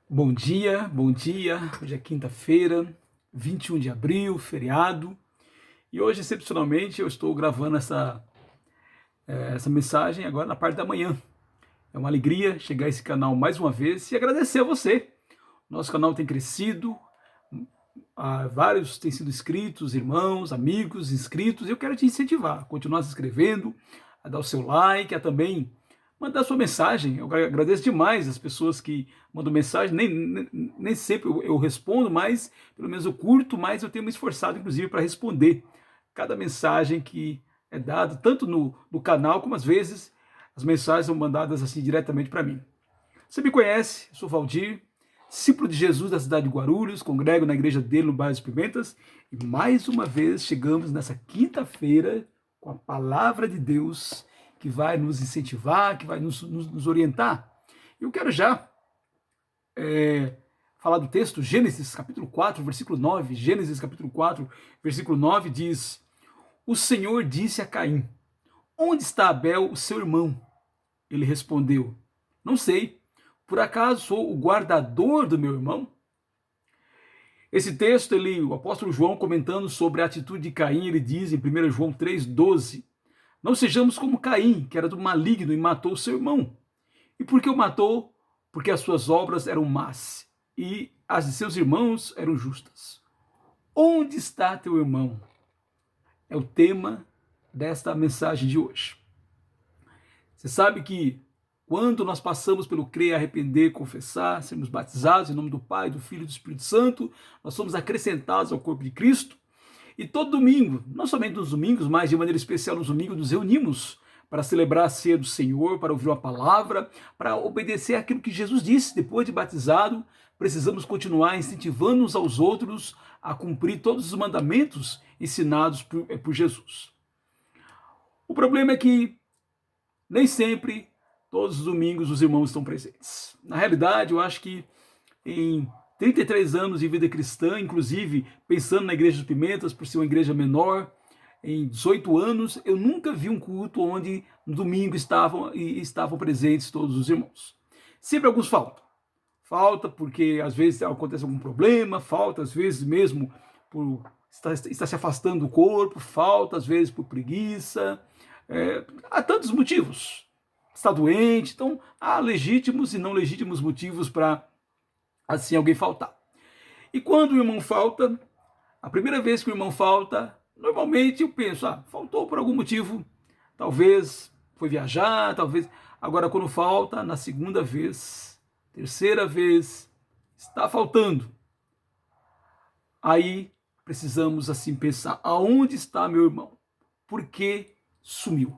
Bom dia, bom dia. Hoje é quinta-feira, 21 de abril, feriado. E hoje, excepcionalmente, eu estou gravando essa mensagem agora na parte da manhã. É uma alegria chegar a esse canal mais uma vez e agradecer a você. Nosso canal tem crescido, vários têm sido inscritos, irmãos, amigos, inscritos. Eu quero te incentivar a continuar se inscrevendo, a dar o seu like, a também mandar sua mensagem. Eu agradeço demais as pessoas que mandam mensagem, nem sempre eu respondo, mas pelo menos eu curto, mas eu tenho me esforçado, inclusive, para responder cada mensagem que é dada, tanto no canal, como às vezes as mensagens são mandadas assim diretamente para mim. Você me conhece, eu sou Valdir, discípulo de Jesus da cidade de Guarulhos, congrego na igreja dele no bairro das Pimentas, e mais uma vez chegamos nessa quinta-feira com a palavra de Deus que vai nos incentivar, que vai nos orientar. Eu quero já falar do texto, Gênesis capítulo 4, versículo 9. Gênesis capítulo 4, versículo 9 diz: O Senhor disse a Caim: Onde está Abel, o seu irmão? Ele respondeu: Não sei. Por acaso sou o guardador do meu irmão? Esse texto, o apóstolo João, comentando sobre a atitude de Caim, ele diz em 1 João 3,12: Não sejamos como Caim, que era do maligno e matou seu irmão. E por que o matou? Porque as suas obras eram más e as de seus irmãos eram justas. Onde está teu irmão? É o tema desta mensagem de hoje. Você sabe que quando nós passamos pelo crer, arrepender, confessar, sermos batizados em nome do Pai, do Filho e do Espírito Santo, nós somos acrescentados ao corpo de Cristo. E todo domingo, não somente nos domingos, mas de maneira especial nos domingos, nos reunimos para celebrar a ceia do Senhor, para ouvir uma palavra, para obedecer aquilo que Jesus disse. Depois de batizado, precisamos continuar incentivando uns aos outros a cumprir todos os mandamentos ensinados por Jesus. O problema é que nem sempre, todos os domingos, os irmãos estão presentes. Na realidade, eu acho que em 33 anos de vida cristã, inclusive pensando na Igreja dos Pimentas, por ser uma igreja menor, em 18 anos, eu nunca vi um culto onde no domingo estavam presentes todos os irmãos. Sempre alguns faltam. Falta porque às vezes acontece algum problema, falta às vezes mesmo por estar se afastando do corpo, falta às vezes por preguiça. Há tantos motivos. Está doente, então há legítimos e não legítimos motivos para assim alguém faltar. E quando o irmão falta, a primeira vez que o irmão falta, normalmente eu penso, faltou por algum motivo, talvez foi viajar, talvez. Agora quando falta, na segunda vez, terceira vez, está faltando. Aí precisamos assim pensar, aonde está meu irmão? Por que sumiu?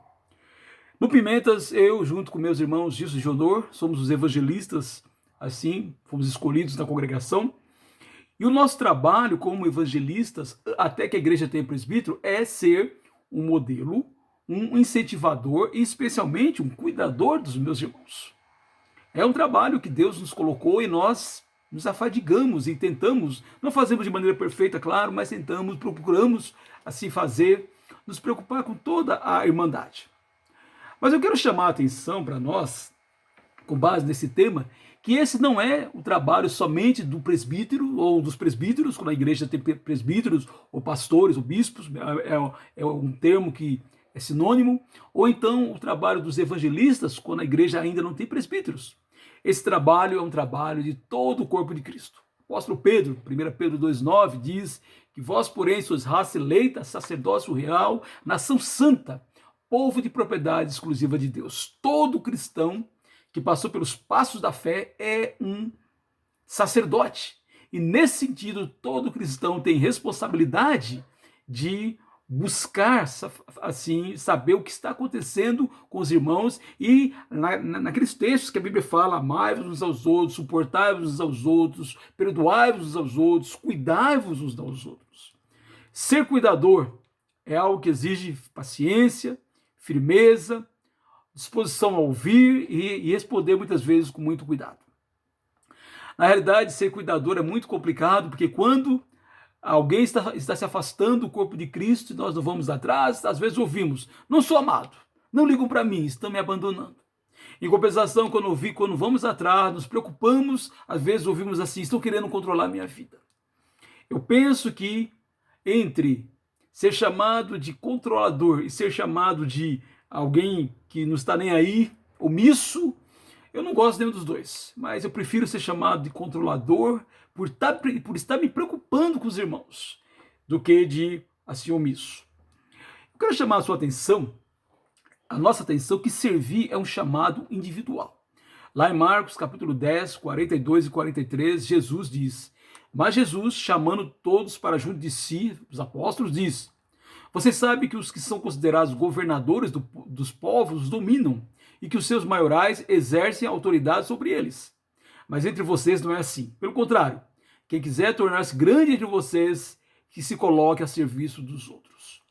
No Pimentas, eu junto com meus irmãos Gilson e Jonor, somos os evangelistas, assim, fomos escolhidos na congregação. E o nosso trabalho como evangelistas, até que a igreja tenha presbítero, é ser um modelo, um incentivador e especialmente um cuidador dos meus irmãos. É um trabalho que Deus nos colocou e nós nos afadigamos e tentamos, não fazemos de maneira perfeita, claro, mas tentamos, procuramos assim fazer, nos preocupar com toda a irmandade. Mas eu quero chamar a atenção para nós, com base nesse tema, que esse não é o trabalho somente do presbítero ou dos presbíteros, quando a igreja tem presbíteros ou pastores ou bispos, é um termo que é sinônimo, ou então o trabalho dos evangelistas, quando a igreja ainda não tem presbíteros. Esse trabalho é um trabalho de todo o corpo de Cristo. O apóstolo Pedro, 1 Pedro 2,9, diz que vós, porém, sois raça eleita, sacerdócio real, nação santa, povo de propriedade exclusiva de Deus. Todo cristão que passou pelos passos da fé é um sacerdote. E nesse sentido, todo cristão tem responsabilidade de buscar, assim, saber o que está acontecendo com os irmãos e naqueles textos que a Bíblia fala, amai-vos uns aos outros, suportai-vos uns aos outros, perdoai-vos uns aos outros, cuidai-vos uns aos outros. Ser cuidador é algo que exige paciência, firmeza, disposição a ouvir e responder muitas vezes com muito cuidado. Na realidade, ser cuidador é muito complicado, porque quando alguém está se afastando do corpo de Cristo e nós não vamos atrás, às vezes ouvimos, não sou amado, não ligam para mim, estão me abandonando. Em compensação, quando vamos atrás, nos preocupamos, às vezes ouvimos assim: estão querendo controlar a minha vida. Eu penso que entre ser chamado de controlador e ser chamado de alguém que não está nem aí, omisso, eu não gosto nenhum dos dois, mas eu prefiro ser chamado de controlador por estar me preocupando com os irmãos, do que de assim omisso. Eu quero chamar a sua atenção, a nossa atenção, que servir é um chamado individual. Lá em Marcos capítulo 10, 42 e 43, Jesus diz: mas Jesus, chamando todos para junto de si, os apóstolos, diz: vocês sabem que os que são considerados governadores dos povos os dominam, e que os seus maiorais exercem autoridade sobre eles. Mas entre vocês não é assim. Pelo contrário, quem quiser tornar-se grande entre vocês, que se coloque a serviço dos outros.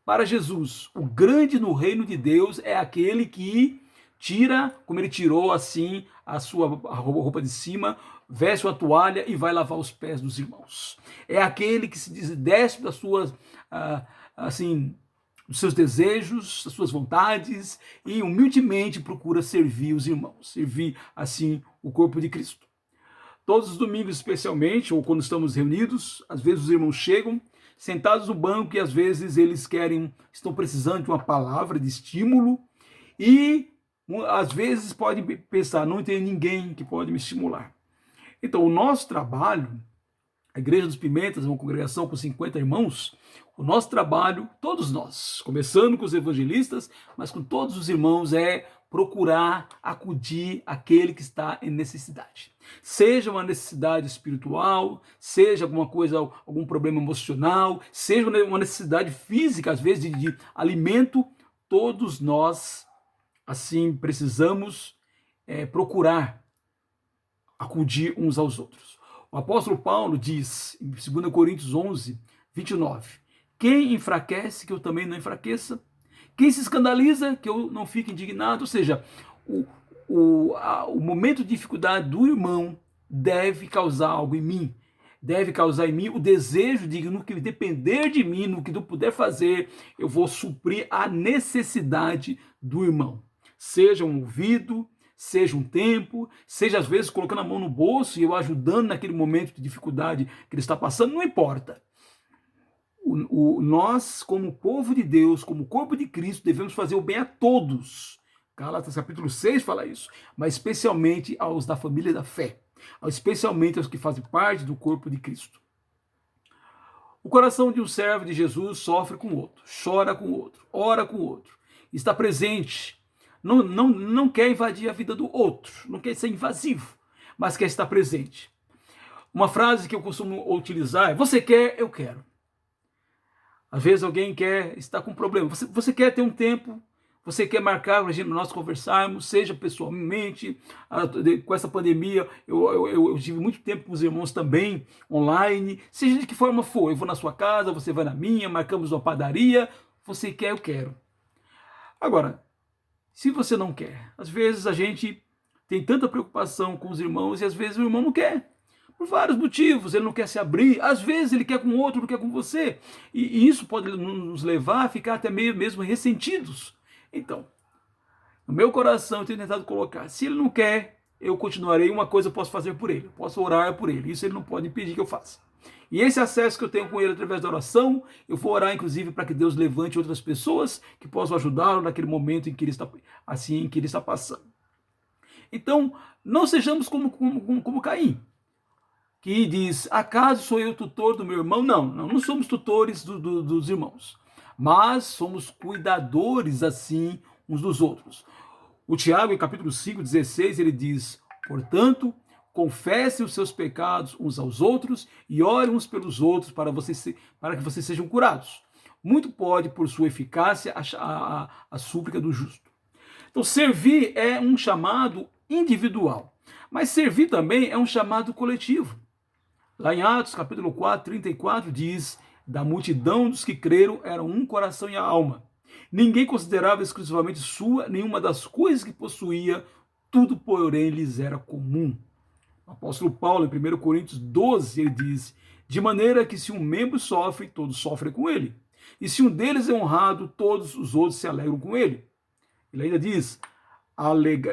Para Jesus, o grande no reino de Deus é aquele que tira, como ele tirou assim a sua roupa de cima, veste uma toalha e vai lavar os pés dos irmãos. É aquele que se despe das suas, assim, dos seus desejos, das suas vontades e humildemente procura servir os irmãos, servir assim o corpo de Cristo. Todos os domingos, especialmente, ou quando estamos reunidos, às vezes os irmãos chegam sentados no banco e às vezes eles estão precisando de uma palavra de estímulo e às vezes podem pensar: não tem ninguém que pode me estimular. Então, o nosso trabalho, a Igreja dos Pimentas, uma congregação com 50 irmãos, o nosso trabalho, todos nós, começando com os evangelistas, mas com todos os irmãos, é procurar acudir aquele que está em necessidade. Seja uma necessidade espiritual, seja alguma coisa, algum problema emocional, seja uma necessidade física, às vezes de alimento, todos nós, assim, precisamos procurar acudir uns aos outros. O apóstolo Paulo diz, em 2 Coríntios 11, 29, quem enfraquece, que eu também não enfraqueça. Quem se escandaliza, que eu não fique indignado. Ou seja, o momento de dificuldade do irmão deve causar algo em mim. Deve causar em mim o desejo de, no que depender de mim, no que eu puder fazer, eu vou suprir a necessidade do irmão. Seja um ouvido, seja um tempo, seja às vezes colocando a mão no bolso e eu ajudando naquele momento de dificuldade que ele está passando, não importa. Nós, como povo de Deus, como corpo de Cristo, devemos fazer o bem a todos. Gálatas capítulo 6 fala isso, mas especialmente aos da família da fé, especialmente aos que fazem parte do corpo de Cristo. O coração de um servo de Jesus sofre com o outro, chora com o outro, ora com o outro, está presente. Não quer invadir a vida do outro, não quer ser invasivo, mas quer estar presente. Uma frase que eu costumo utilizar é: você quer, eu quero. Às vezes alguém quer estar com problema, você quer ter um tempo, você quer marcar para nós conversarmos, seja pessoalmente, com essa pandemia, eu tive muito tempo com os irmãos também, online, seja de que forma for, eu vou na sua casa, você vai na minha, marcamos uma padaria, você quer, eu quero. Agora, se você não quer, às vezes a gente tem tanta preocupação com os irmãos e às vezes o irmão não quer. Por vários motivos, ele não quer se abrir, às vezes ele quer com outro, não quer com você. E isso pode nos levar a ficar até mesmo ressentidos. Então, no meu coração eu tenho tentado colocar: se ele não quer, eu continuarei, uma coisa eu posso fazer por ele, eu posso orar por ele, isso ele não pode impedir que eu faça. E esse acesso que eu tenho com ele através da oração, eu vou orar inclusive para que Deus levante outras pessoas que possam ajudá-lo naquele momento em que ele está passando. Então, não sejamos como Caim, que diz: acaso sou eu tutor do meu irmão? Não somos tutores dos irmãos, mas somos cuidadores assim uns dos outros. O Tiago, em capítulo 5, 16, ele diz: portanto, confessem os seus pecados uns aos outros e orem uns pelos outros para que vocês sejam curados. Muito pode, por sua eficácia, a súplica do justo. Então, servir é um chamado individual, mas servir também é um chamado coletivo. Lá em Atos, capítulo 4, 34, diz: da multidão dos que creram eram um coração e a alma. Ninguém considerava exclusivamente sua nenhuma das coisas que possuía, tudo, porém, lhes era comum. O apóstolo Paulo, em 1 Coríntios 12, ele diz: de maneira que se um membro sofre, todos sofrem com ele. E se um deles é honrado, todos os outros se alegram com ele. Ele ainda diz: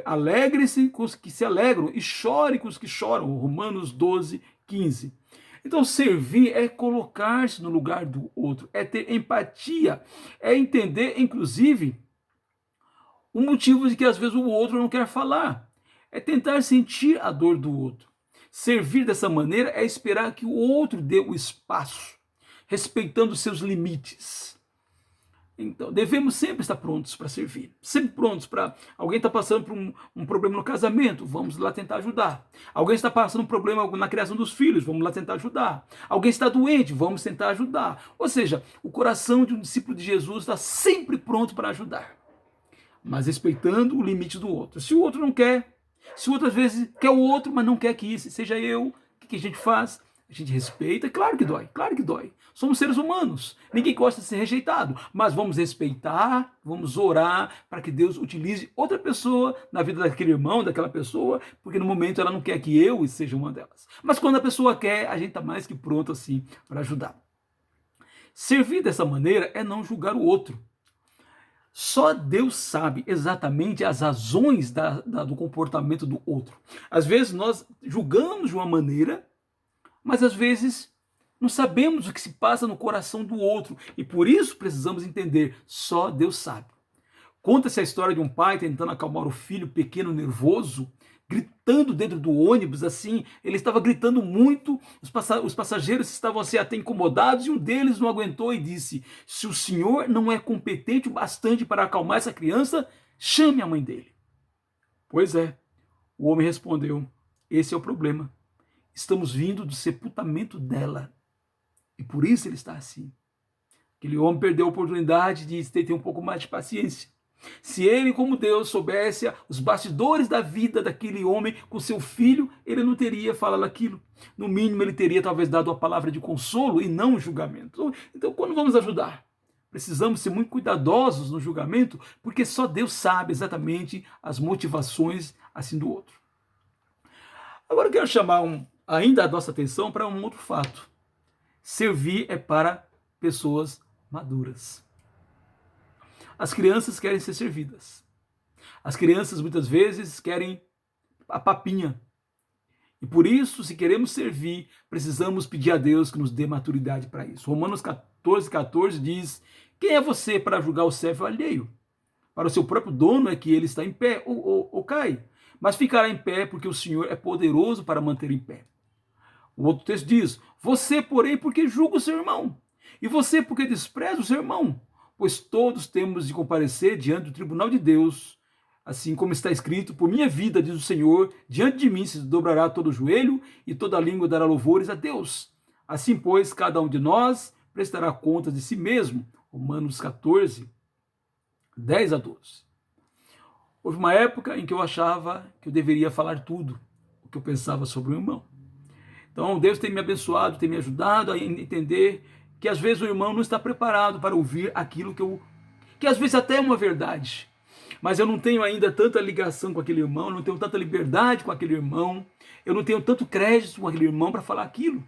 Alegre-se com os que se alegram e chore com os que choram. Romanos 12, 15. Então, servir é colocar-se no lugar do outro, é ter empatia, é entender, inclusive, o motivo de que às vezes o outro não quer falar. É tentar sentir a dor do outro. Servir dessa maneira é esperar que o outro dê o espaço, respeitando seus limites. Então, devemos sempre estar prontos para servir, sempre prontos para... Alguém está passando por um problema no casamento, vamos lá tentar ajudar. Alguém está passando um problema na criação dos filhos, vamos lá tentar ajudar. Alguém está doente, vamos tentar ajudar. Ou seja, o coração de um discípulo de Jesus está sempre pronto para ajudar, mas respeitando o limite do outro. Se o outro não quer, se o outro às vezes quer o outro, mas não quer que isso seja eu, o que a gente faz? A gente respeita, claro que dói, claro que dói. Somos seres humanos, ninguém gosta de ser rejeitado, mas vamos respeitar, vamos orar para que Deus utilize outra pessoa na vida daquele irmão, daquela pessoa, porque no momento ela não quer que eu seja uma delas. Mas quando a pessoa quer, a gente está mais que pronto assim para ajudar. Servir dessa maneira é não julgar o outro. Só Deus sabe exatamente as razões do comportamento do outro. Às vezes nós julgamos de uma maneira, mas às vezes não sabemos o que se passa no coração do outro. E por isso precisamos entender, só Deus sabe. Conta-se a história de um pai tentando acalmar o filho pequeno nervoso, gritando dentro do ônibus, assim, ele estava gritando muito, os passageiros estavam assim, até incomodados, e um deles não aguentou e disse: se o senhor não é competente o bastante para acalmar essa criança, chame a mãe dele. Pois é, o homem respondeu: esse é o problema, estamos vindo do sepultamento dela, e por isso ele está assim. Aquele homem perdeu a oportunidade de ter um pouco mais de paciência. Se ele, como Deus, soubesse os bastidores da vida daquele homem com seu filho, ele não teria falado aquilo. No mínimo, ele teria talvez dado a palavra de consolo e não o julgamento. Então, quando vamos ajudar? Precisamos ser muito cuidadosos no julgamento, porque só Deus sabe exatamente as motivações assim do outro. Agora eu quero chamar ainda a nossa atenção para um outro fato. Servir é para pessoas maduras. As crianças querem ser servidas. As crianças muitas vezes querem a papinha. E por isso, se queremos servir, precisamos pedir a Deus que nos dê maturidade para isso. Romanos 14, 14 diz: quem é você para julgar o servo alheio? Para o seu próprio dono é que ele está em pé ou cai. Mas ficará em pé porque o Senhor é poderoso para manter em pé. O outro texto diz: você, porém, porque julga o seu irmão. E você, porque despreza o seu irmão. Pois todos temos de comparecer diante do tribunal de Deus, assim como está escrito: por minha vida, diz o Senhor, diante de mim se dobrará todo o joelho e toda a língua dará louvores a Deus. Assim, pois, cada um de nós prestará contas de si mesmo. Romanos 14, 10 a 12. Houve uma época em que eu achava que eu deveria falar tudo o que eu pensava sobre o irmão. Então, Deus tem me abençoado, tem me ajudado a entender que às vezes o irmão não está preparado para ouvir aquilo que às vezes até é uma verdade, mas eu não tenho ainda tanta ligação com aquele irmão, eu não tenho tanta liberdade com aquele irmão, eu não tenho tanto crédito com aquele irmão para falar aquilo.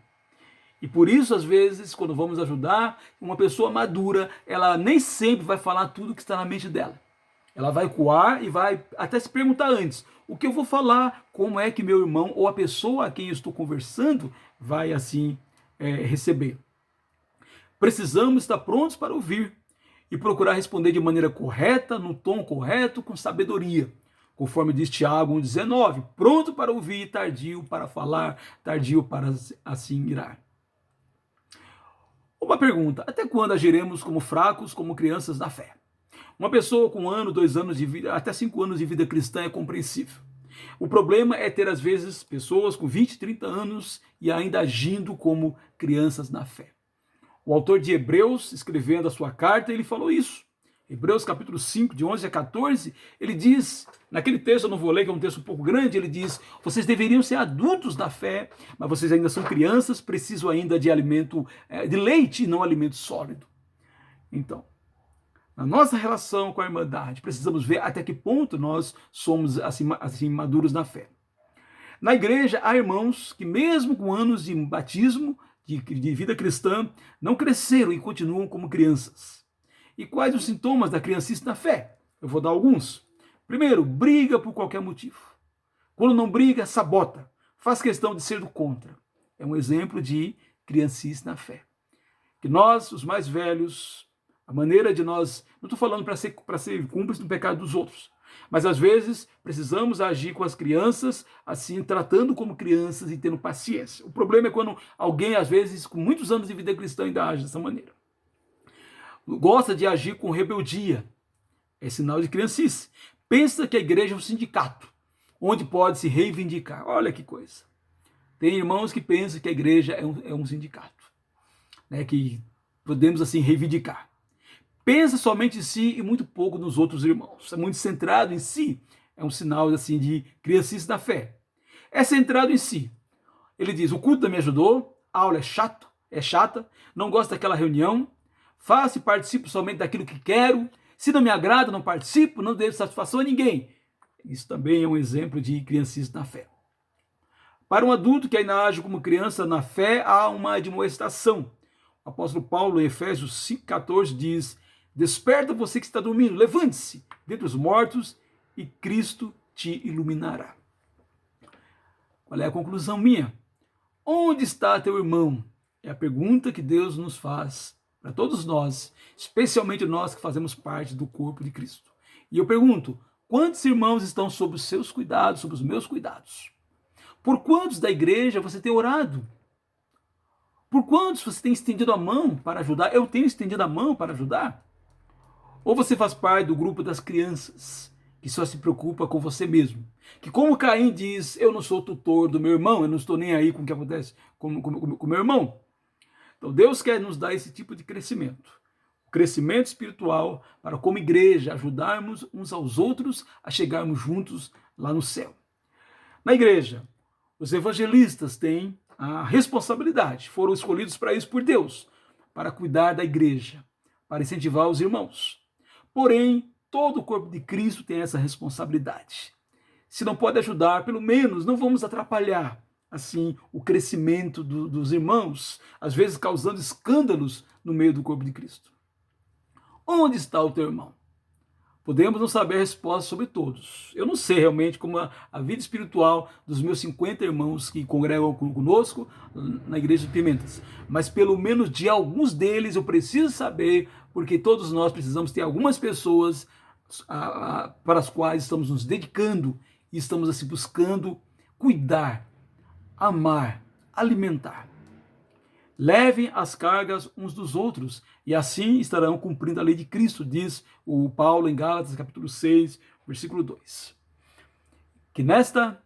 E por isso, às vezes, quando vamos ajudar, uma pessoa madura, ela nem sempre vai falar tudo que está na mente dela. Ela vai coar e vai até se perguntar antes: o que eu vou falar? Como é que meu irmão ou a pessoa a quem eu estou conversando vai assim receber? Precisamos estar prontos para ouvir e procurar responder de maneira correta, no tom correto, com sabedoria. Conforme diz Tiago 1,19, pronto para ouvir, tardio para falar, tardio para assim irar. Uma pergunta: até quando agiremos como fracos, como crianças na fé? Uma pessoa com 1 ano, 2 anos de vida, até 5 anos de vida cristã é compreensível. O problema é ter, às vezes, pessoas com 20, 30 anos e ainda agindo como crianças na fé. O autor de Hebreus, escrevendo a sua carta, ele falou isso. Hebreus capítulo 5, de 11 a 14, ele diz, naquele texto, eu não vou ler, que é um texto um pouco grande, ele diz: vocês deveriam ser adultos da fé, mas vocês ainda são crianças, precisam ainda de alimento, de leite e não alimento sólido. Então, na nossa relação com a Irmandade, precisamos ver até que ponto nós somos assim maduros na fé. Na igreja, há irmãos que mesmo com anos de batismo, de vida cristã, não cresceram e continuam como crianças. E quais os sintomas da criancice na fé? Eu vou dar alguns. Primeiro, briga por qualquer motivo. Quando não briga, sabota. Faz questão de ser do contra. É um exemplo de criancice na fé. Que nós, os mais velhos, a maneira de nós... Não estou falando para ser cúmplice do pecado dos outros. Mas, às vezes, precisamos agir com as crianças, assim, tratando como crianças e tendo paciência. O problema é quando alguém, às vezes, com muitos anos de vida cristã, ainda age dessa maneira. Gosta de agir com rebeldia. É sinal de criancice. Pensa que a igreja é um sindicato, onde pode se reivindicar. Olha que coisa. Tem irmãos que pensam que a igreja é um sindicato, né, que podemos, assim, reivindicar. Pensa somente em si e muito pouco nos outros irmãos. É muito centrado em si. É um sinal, assim, de criancice da fé. É centrado em si. Ele diz, o culto me ajudou, a aula é chata, não gosto daquela reunião, faço e participo somente daquilo que quero, se não me agrada, não participo, não devo satisfação a ninguém. Isso também é um exemplo de criancice na fé. Para um adulto que ainda age como criança na fé, há uma admoestação. O apóstolo Paulo, em Efésios 5,14, diz, desperta você que está dormindo, levante-se dentre os mortos e Cristo te iluminará. Qual é a conclusão minha? Onde está teu irmão? É a pergunta que Deus nos faz para todos nós, especialmente nós que fazemos parte do corpo de Cristo. E eu pergunto, quantos irmãos estão sob os seus cuidados, sob os meus cuidados? Por quantos da igreja você tem orado? Por quantos você tem estendido a mão para ajudar? Eu tenho estendido a mão para ajudar? Ou você faz parte do grupo das crianças, que só se preocupa com você mesmo? Que como Caim diz, eu não sou tutor do meu irmão, eu não estou nem aí com o que acontece com o meu irmão. Então Deus quer nos dar esse tipo de crescimento. Crescimento espiritual para, como igreja, ajudarmos uns aos outros a chegarmos juntos lá no céu. Na igreja, os evangelistas têm a responsabilidade, foram escolhidos para isso por Deus, para cuidar da igreja, para incentivar os irmãos. Porém, todo o corpo de Cristo tem essa responsabilidade. Se não pode ajudar, pelo menos não vamos atrapalhar assim o crescimento dos irmãos, às vezes causando escândalos no meio do corpo de Cristo. Onde está o teu irmão? Podemos não saber a resposta sobre todos. Eu não sei realmente como a vida espiritual dos meus 50 irmãos que congregam conosco na Igreja de Pimentas, mas pelo menos de alguns deles eu preciso saber, porque todos nós precisamos ter algumas pessoas para as quais estamos nos dedicando e estamos assim buscando cuidar, amar, alimentar. Levem as cargas uns dos outros e assim estarão cumprindo a lei de Cristo, diz o Paulo em Gálatas, capítulo 6, versículo 2. Que nesta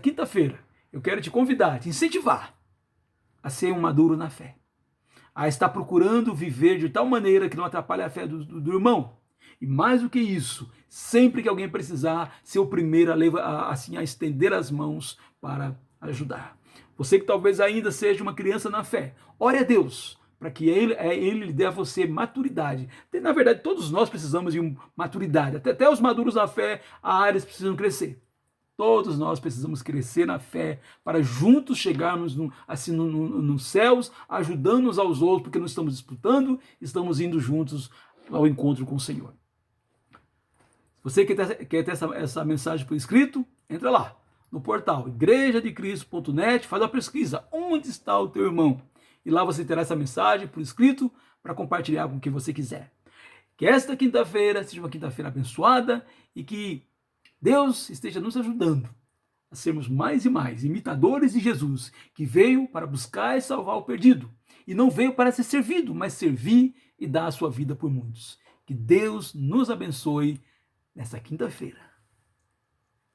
quinta-feira eu quero te convidar, te incentivar a ser um maduro na fé, a estar procurando viver de tal maneira que não atrapalhe a fé do irmão. E mais do que isso, sempre que alguém precisar, ser o primeiro a estender as mãos para ajudar. Você que talvez ainda seja uma criança na fé, ore a Deus para que Ele lhe dê a você maturidade. Na verdade, todos nós precisamos de maturidade. Até os maduros na fé, há áreas que precisam crescer. Todos nós precisamos crescer na fé para juntos chegarmos nos céus, ajudando uns aos outros, porque não estamos disputando, estamos indo juntos ao encontro com o Senhor. Você quer ter essa mensagem por escrito? Entra lá no portal igrejadecristo.net, faz a pesquisa, onde está o teu irmão? E lá você terá essa mensagem por escrito para compartilhar com quem você quiser. Que esta quinta-feira seja uma quinta-feira abençoada e que Deus esteja nos ajudando a sermos mais e mais imitadores de Jesus, que veio para buscar e salvar o perdido. E não veio para ser servido, mas servir e dar a sua vida por muitos. Que Deus nos abençoe nessa quinta-feira.